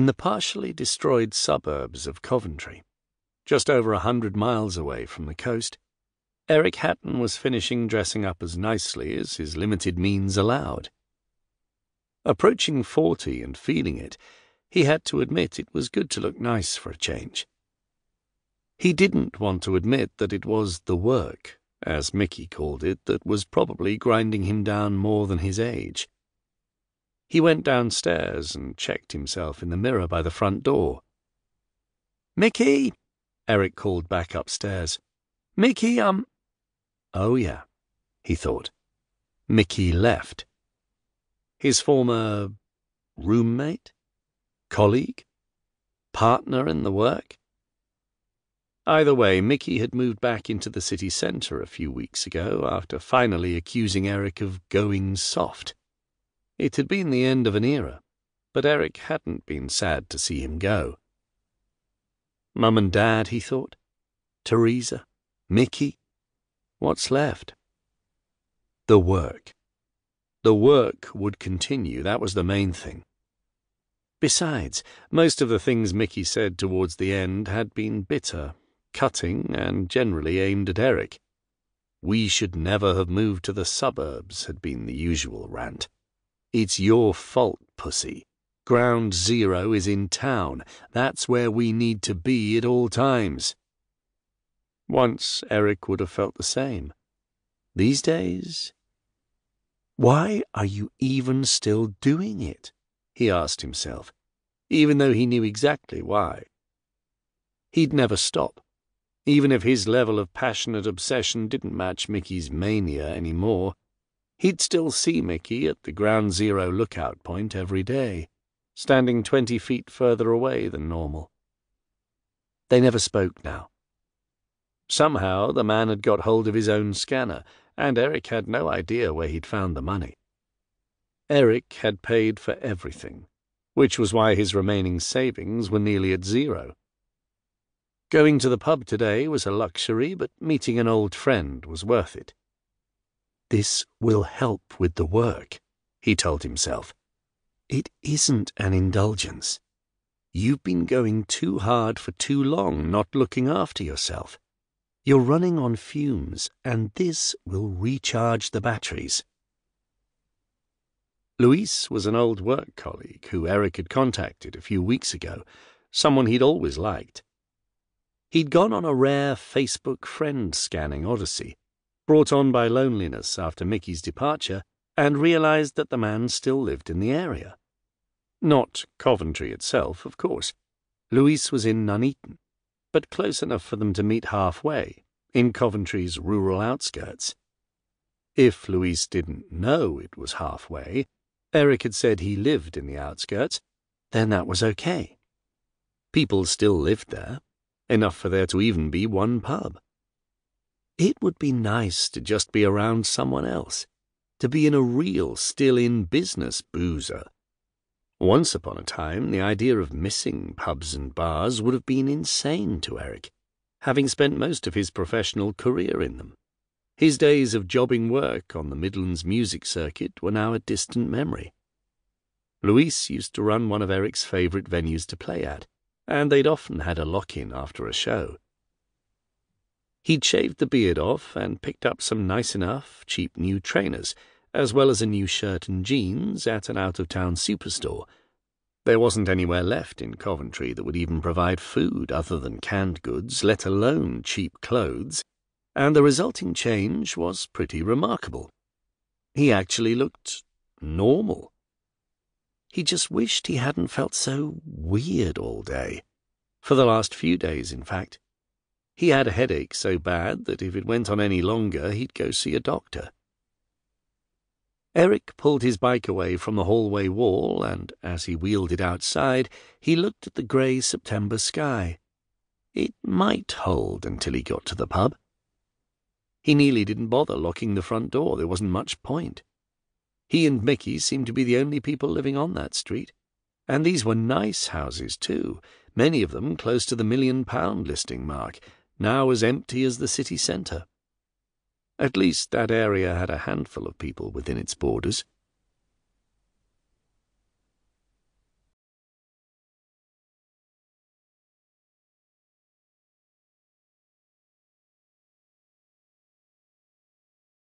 In the partially destroyed suburbs of Coventry, just over 100 miles away from the coast, Eric Hatton was finishing dressing up as nicely as his limited means allowed. Approaching 40 and feeling it, he had to admit it was good to look nice for a change. He didn't want to admit that it was the work, as Mickey called it, that was probably grinding him down more than his age. He went downstairs and checked himself in the mirror by the front door. "Mickey!" Eric called back upstairs. "Mickey, Oh yeah, he thought. Mickey left. His former roommate? Colleague? Partner in the work? Either way, Mickey had moved back into the city centre a few weeks ago after finally accusing Eric of going soft. It had been the end of an era, but Eric hadn't been sad to see him go. Mum and Dad, he thought. Teresa. Mickey. What's left? The work. The work would continue, that was the main thing. Besides, most of the things Mickey said towards the end had been bitter, cutting, and generally aimed at Eric. "We should never have moved to the suburbs," had been the usual rant. "It's your fault, pussy. Ground zero is in town. That's where we need to be at all times." Once Eric would have felt the same. These days... Why are you even still doing it? He asked himself, even though he knew exactly why. He'd never stop, even if his level of passionate obsession didn't match Mickey's mania anymore. He'd still see Mickey at the Ground Zero lookout point every day, standing 20 feet further away than normal. They never spoke now. Somehow the man had got hold of his own scanner, and Eric had no idea where he'd found the money. Eric had paid for everything, which was why his remaining savings were nearly at zero. Going to the pub today was a luxury, but meeting an old friend was worth it. This will help with the work, he told himself. It isn't an indulgence. You've been going too hard for too long, not looking after yourself. You're running on fumes, and this will recharge the batteries. Luis was an old work colleague who Eric had contacted a few weeks ago, someone he'd always liked. He'd gone on a rare Facebook friend scanning odyssey, brought on by loneliness after Mickey's departure, and realized that the man still lived in the area. Not Coventry itself, of course. Luis was in Nuneaton, but close enough for them to meet halfway, in Coventry's rural outskirts. If Luis didn't know it was halfway, Eric had said he lived in the outskirts, then that was okay. People still lived there, enough for there to even be one pub. It would be nice to just be around someone else, to be in a real, still-in-business boozer. Once upon a time, the idea of missing pubs and bars would have been insane to Eric, having spent most of his professional career in them. His days of jobbing work on the Midlands music circuit were now a distant memory. Luis used to run one of Eric's favourite venues to play at, and they'd often had a lock-in after a show. He'd shaved the beard off and picked up some nice enough, cheap new trainers, as well as a new shirt and jeans at an out-of-town superstore. There wasn't anywhere left in Coventry that would even provide food other than canned goods, let alone cheap clothes, and the resulting change was pretty remarkable. He actually looked normal. He just wished he hadn't felt so weird all day. For the last few days, in fact. He had a headache so bad that if it went on any longer, he'd go see a doctor. Eric pulled his bike away from the hallway wall, and as he wheeled it outside, he looked at the grey September sky. It might hold until he got to the pub. He nearly didn't bother locking the front door. There wasn't much point. He and Mickey seemed to be the only people living on that street. And these were nice houses, too, many of them close to the £1 million listing mark, now as empty as the city centre. At least that area had a handful of people within its borders.